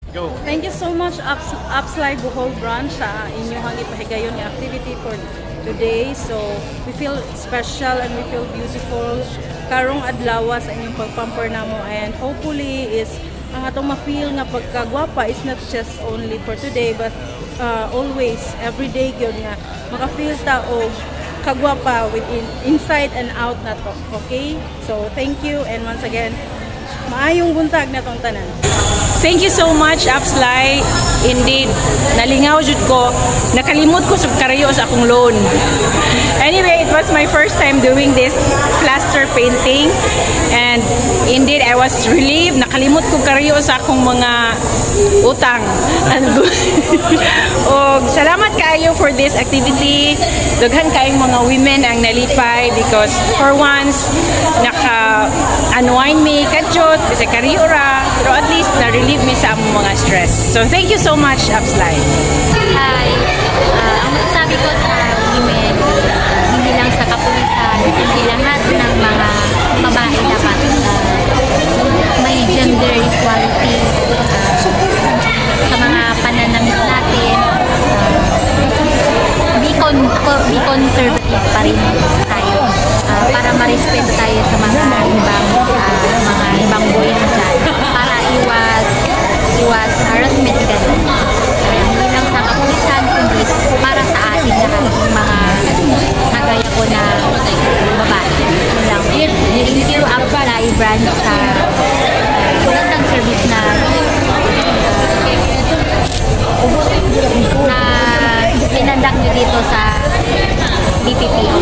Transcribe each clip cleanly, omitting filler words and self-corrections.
Go. Thank you so much, Upslide Bohol Branch, sa inyong ipahigayon ng activity for today. So, we feel special and we feel beautiful. Karong adlaw sa inyong pagpamper namo, and hopefully is ang atong ma-feel nga pagkagwapa is not just only for today but always, every day gyud nga maka-feel ta og kagwapa within, inside and out na to. Okay? So, thank you, and once again, maayong buntag na tong tanan. Thank you so much, Upslide. Indeed, nalingaw jud ko. Nakalimot ko sa karayo sa akong loan. Anyway, it was my first time doing this plaster painting. And indeed, I was relieved. Nakalimot ko karayo sa akong mga utang. O, salamat kayo for this activity. Daghan kayong mga women ang nalipay because for once, naka-unwind me kajot, kasi karayo ra. Pero at least, na-relieve me sa among mga stress. So, thank you so much, Upslide. Hi. Ang masasabi ko sa women, hindi lang sa kapulisan, hindi lahat ng mga babae dapat may gender equality sa mga pananamit natin. Be conservative pa rin tayo para ma-respeto tayo sa mga ibang boys dyan. Para iwas harassment ganun. Hindi lang sa kapulisan, kundi para sa atin lahat yung mga nagaya ko na babae. Thank you, Upslide Branch, sa magandang service na pinandak nyo dito sa BPPO.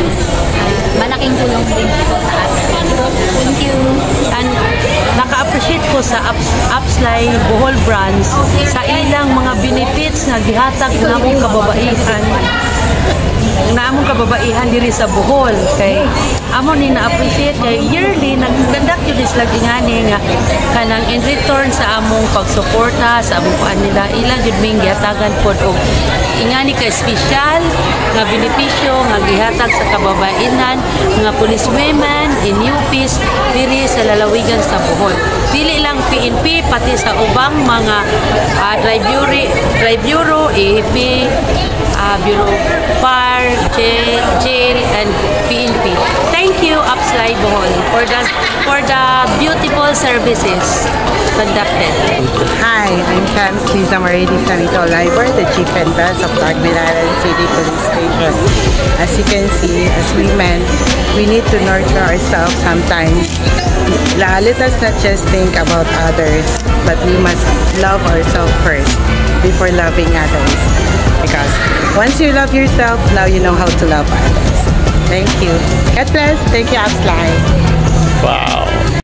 Malaking tulong din dito sa atin. Thank you. And naka-appreciate ko sa Upslide Bohol Branch sa ilang mga benefits na gihatag namong kababaihan diri sa Bohol. Kay amo ni na-appreciate kay yearly nag-conduct yun is lagi nga kanang in return sa among pagsuporta sa among paan nila ilang jud ming gihatagan pod og ingani kay special nga benepisyo nga gihatag sa kababaihan mga policewomen in UPs diri sa lalawigan sa Bohol. Dili lang PNP pati sa ubang mga drive bureau, AFP, Bureau Par, jail and PNP. Thank you, Upslide Bohol, for the beautiful services conducted. Hi, I'm Cams Liza Maridi Sanito Libor, the Chief and Boss of Tagbilaran City Police Station. As you can see, as women, we need to nurture ourselves sometimes. Let us not just think about others, but we must love ourselves first before loving others. Because once you love yourself, now you know how to love others. Thank you. God bless. Thank you, Upslide. Wow.